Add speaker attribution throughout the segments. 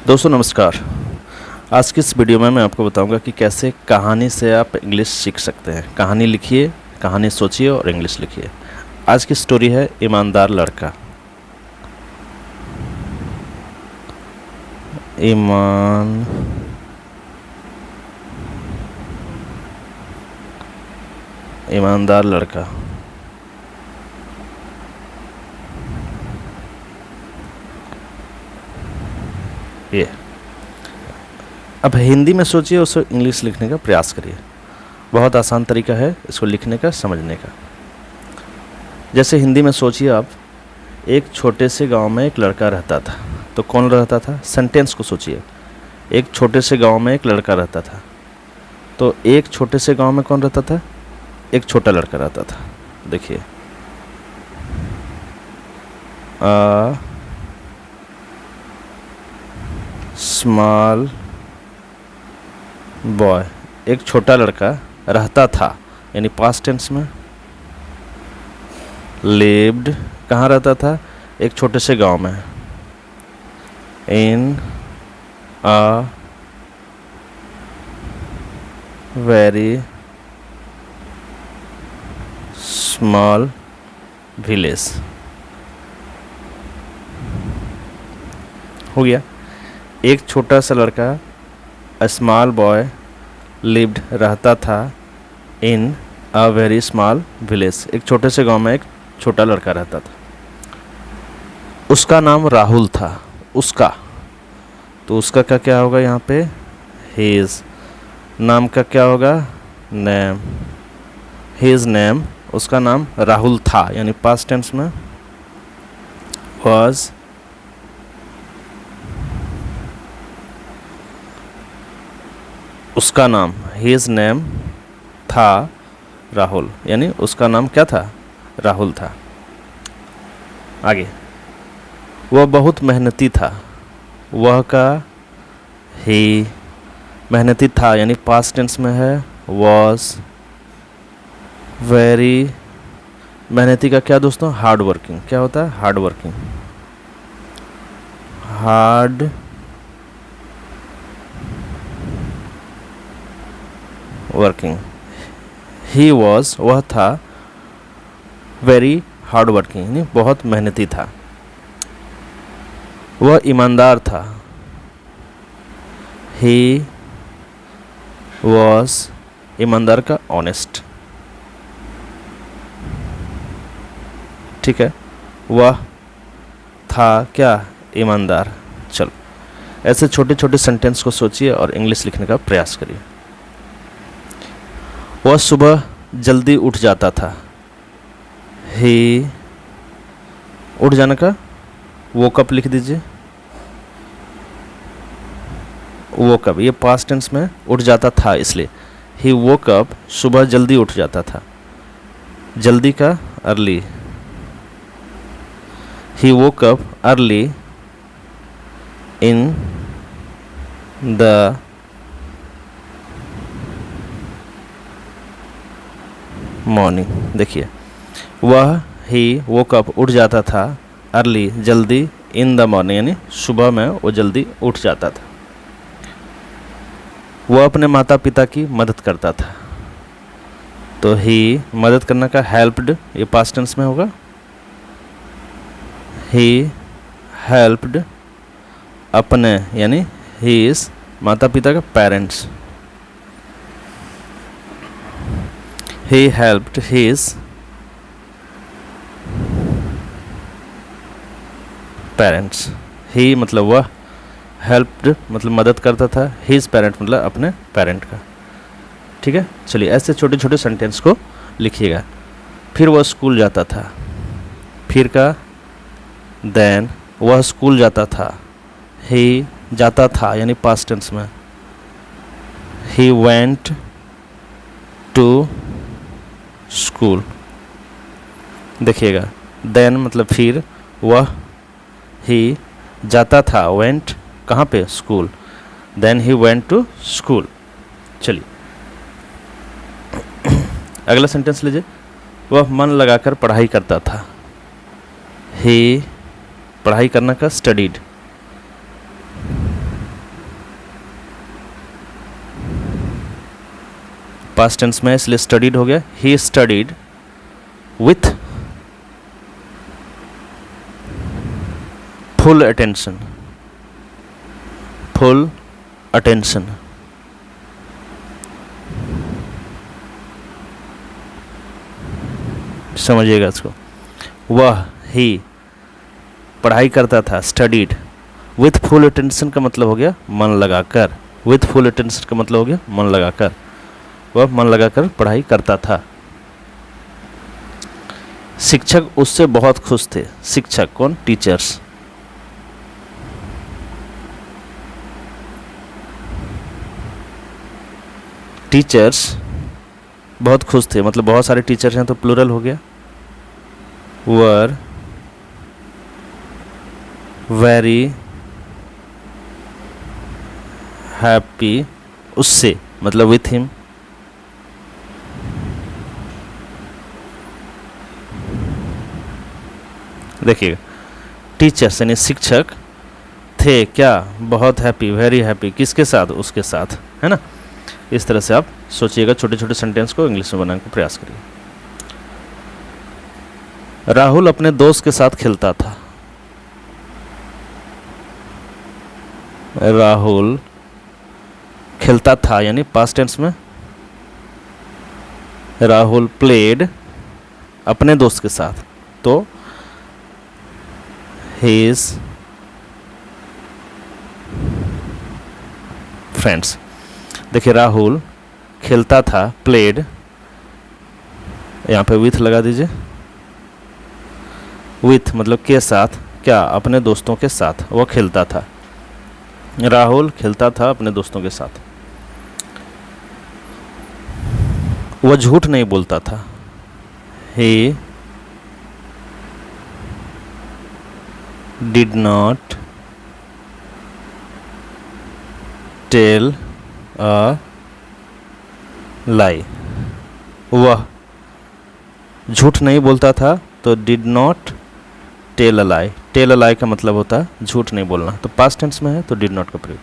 Speaker 1: दोस्तों नमस्कार। आज की इस वीडियो में मैं आपको बताऊंगा कि कैसे कहानी से आप इंग्लिश सीख सकते हैं। कहानी लिखिए, कहानी सोचिए और इंग्लिश लिखिए। आज की स्टोरी है ईमानदार लड़का। ईमानदार लड़का। ये अब हिंदी में सोचिए, उसको इंग्लिश लिखने का प्रयास करिए। बहुत आसान तरीका है इसको लिखने का, समझने का। जैसे हिंदी में सोचिए आप, एक छोटे से गांव में एक लड़का रहता था। तो कौन रहता था? सेंटेंस को सोचिए। एक छोटे से गांव में एक लड़का रहता था। तो एक छोटे से गांव में कौन रहता था? एक छोटा लड़का रहता था। देखिए, स्मॉल बॉय, एक छोटा लड़का रहता था, यानी पास्ट टेंस में। लिव्ड, कहाँ रहता था? एक छोटे से गांव में। इन अ वेरी स्मॉल विलेज। हो गया। एक छोटा सा लड़का, अ स्मॉल बॉय लिव्ड, रहता था इन अ वेरी स्मॉल विलेज। एक छोटे से गांव में एक छोटा लड़का रहता था। उसका नाम राहुल था। उसका, तो उसका का क्या होगा यहाँ पे? हिज। नाम का क्या होगा? नेम। हिज नेम, उसका नाम राहुल था, यानी पास्ट टेंस में। वाज उसका नाम, हिज नेम था राहुल, यानी उसका नाम क्या था? राहुल था। आगे, वह बहुत मेहनती था। वह का ही, मेहनती था यानी पास्ट टेंस में है। वॉज वेरी, मेहनती का क्या दोस्तों? Hard working. क्या होता है? Hard working. Hard working. He was, वह था, वेरी हार्ड वर्किंग यानी बहुत मेहनती था। वह ईमानदार था। ही वॉज, ईमानदार का ऑनेस्ट। ठीक है, वह था क्या? ईमानदार। चलो, ऐसे छोटे छोटे सेंटेंस को सोचिए और इंग्लिश लिखने का प्रयास करिए। वह सुबह जल्दी उठ जाता था। ही, उठ जाने का वोकअप लिख दीजिए। वोकअप, ये पास्ट टेंस में उठ जाता था, इसलिए ही वोकअप, सुबह जल्दी उठ जाता था। जल्दी का early. He woke up early in the morning. देखिए, वह ही वोकअप, उठ जाता था, अर्ली, जल्दी, इन द मॉर्निंग यानी सुबह में वो जल्दी उठ जाता था। वह अपने माता पिता की मदद करता था। तो ही, मदद करना का हेल्प्ड, ये पास्ट टेंस में होगा। ही हेल्प्ड अपने, यानी ही इज माता पिता का parents. He helped his parents. He मतलब वह, helped मतलब मदद करता था, his parent मतलब अपने पेरेंट का। ठीक है, चलिए ऐसे छोटे छोटे सेंटेंस को लिखिएगा। फिर वह स्कूल जाता था। फिर का then, वह स्कूल जाता था। he जाता था यानी पास्ट टेंस में। he went to school. देखिएगा, देन मतलब फिर, वह ही जाता था, वेंट कहाँ पे? School. Then he went to school. चलिए अगला सेंटेंस लीजिए। वह मन लगाकर पढ़ाई करता था। ही, पढ़ाई करना का स्टडीड। पास्ट टेंस में इसलिए स्टडीड हो गया। He studied with full attention, full attention. समझिएगा इसको। वह ही पढ़ाई करता था, स्टडीड विथ फुल अटेंशन का मतलब हो गया मन लगाकर। विथ फुल अटेंशन का मतलब हो गया मन लगाकर, वह मन लगाकर पढ़ाई करता था। शिक्षक उससे बहुत खुश थे। शिक्षक कौन? टीचर्स। टीचर्स बहुत खुश थे, मतलब बहुत सारे टीचर्स हैं तो प्लूरल हो गया। वर वेरी हैप्पी, उससे मतलब विथ हिम। देखिएगा, टीचर्स यानी शिक्षक थे क्या? बहुत हैप्पी, वेरी हैप्पी। किसके साथ? उसके साथ, है ना। इस तरह से आप सोचिएगा, छोटे छोटे सेंटेंस को इंग्लिश में बनाने का प्रयास करिए। राहुल अपने दोस्त के साथ खेलता था। राहुल खेलता था यानी पास्ट टेंस में। राहुल प्लेड अपने दोस्त के साथ, तो हिज फ्रेंड्स। देखिए, राहुल खेलता था, प्लेड, यहाँ पे विथ लगा दीजिए। विथ मतलब के साथ, क्या? अपने दोस्तों के साथ वह खेलता था। राहुल खेलता था अपने दोस्तों के साथ। वह झूठ नहीं बोलता था। He did not tell a lie. वह झूठ नहीं बोलता था, तो did not tell a lie. Tell a lie का मतलब होता है झूठ नहीं बोलना, तो पास्ट टेंस में है तो डिड नॉट का प्रयोग।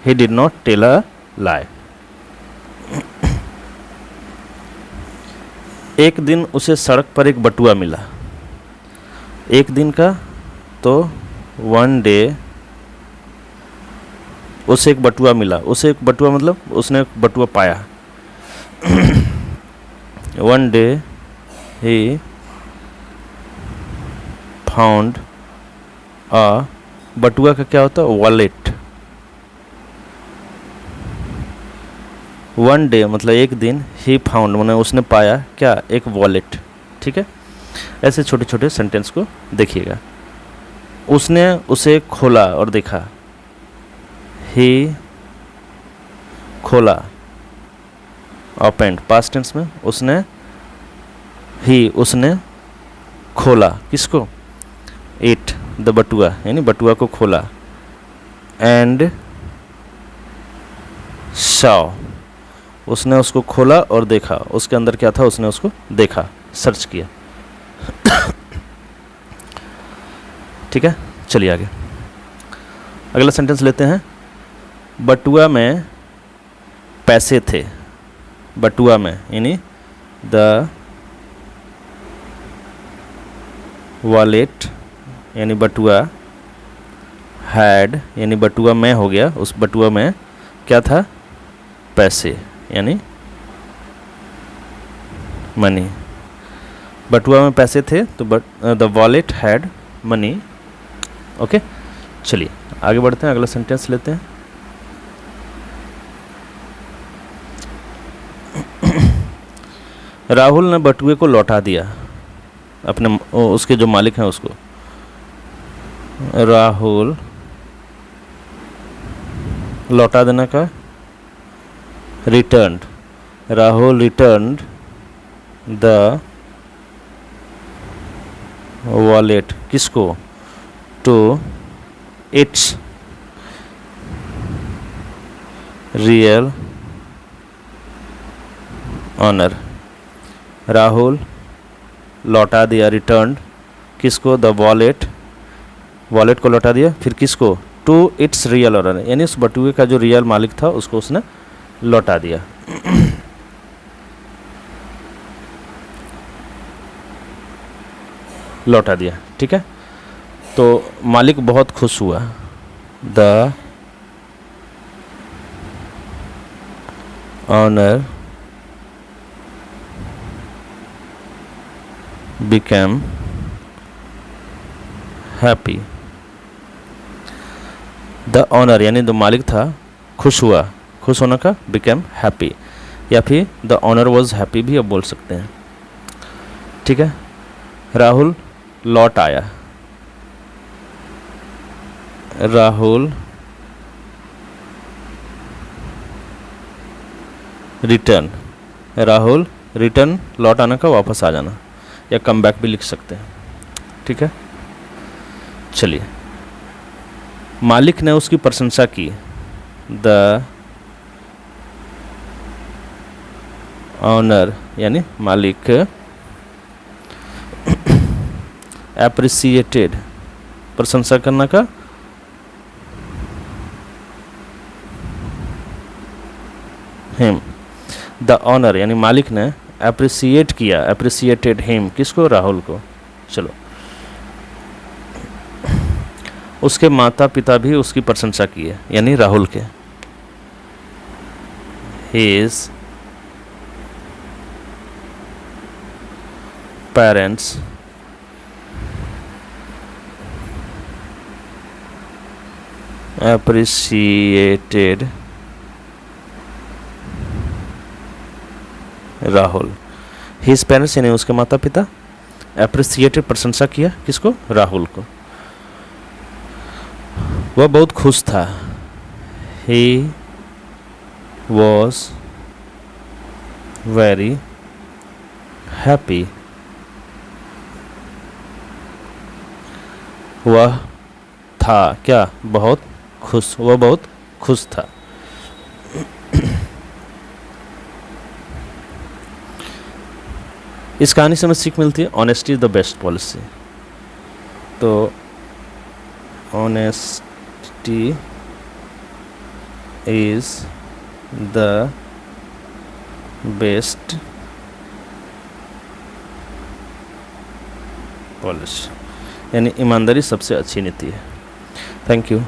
Speaker 1: He did not tell a lie. एक दिन उसे सड़क पर एक बटुआ मिला। एक दिन का, तो वन डे उसे एक बटुआ मिला। उसे एक बटुआ मतलब उसने एक बटुआ पाया। One day he found a, बटुआ का क्या होता है? वॉलेट। वन डे मतलब एक दिन, ही फाउंड मतलब उसने पाया क्या? एक वॉलेट। ठीक है, ऐसे छोटे छोटे सेंटेंस को देखिएगा। उसने उसे खोला और देखा। ही खोला, ओपनड पास्ट टेंस में। उसने खोला, किसको? इट द बटुआ, यानी बटुआ को खोला। एंड सॉ, उसने उसको खोला और देखा। उसके अंदर क्या था? उसने उसको देखा, सर्च किया। ठीक है, चलिए आगे। अगला सेंटेंस लेते हैं। बटुआ में पैसे थे। बटुआ में यानी द वॉलेट यानी बटुआ, हैड यानी बटुआ में हो गया। उस बटुआ में क्या था? पैसे यानी मनी। बटुआ में पैसे थे तो the wallet had money. Okay, चलिए आगे बढ़ते हैं, अगला सेंटेंस लेते हैं। राहुल ने बटुए को लौटा दिया अपने उसके जो मालिक हैं उसको। राहुल लौटा देने का, returned. Rahul returned the wallet, किसको? To its real owner. Rahul लौटा दिया, रिटर्न्ड, किसको? द वॉलेट, वॉलेट को लौटा दिया, फिर किसको? टू इट्स रियल ऑनर, यानी उस बटुए का जो रियल मालिक था उसको उसने लौटा दिया। लौटा दिया। ठीक है, तो मालिक बहुत खुश हुआ। The owner became happy. The owner यानी जो मालिक था खुश हुआ, खुश होने का बिकेम हैप्पी, या फिर द ऑनर वॉज हैप्पी भी अब बोल सकते हैं। ठीक है, राहुल लौट आया। राहुल रिटर्न, राहुल रिटर्न लौट आने का वापस आ जाना, या कम बैक भी लिख सकते हैं। ठीक है, चलिए, मालिक ने उसकी प्रशंसा की। द ऑनर यानी मालिक एप्रिसिएटेड, प्रशंसा करना का हिम। द ऑनर यानी मालिक ने एप्रिसिएट किया, एप्रिसिएटेड हिम, किसको? राहुल को। चलो, उसके माता पिता भी उसकी प्रशंसा किए, यानी राहुल के। His parents appreciated Rahul. His parents यानी उसके माता पिता, एप्रिसिएटेड प्रशंसा किया, किसको? राहुल को। वह बहुत खुश था। He was very happy. वह था क्या? बहुत खुश, वह बहुत खुश था। इस कहानी से हमें सीख मिलती है honesty is the best policy. तो honesty is the best policy, यानी ईमानदारी सबसे अच्छी नीति है। Thank you.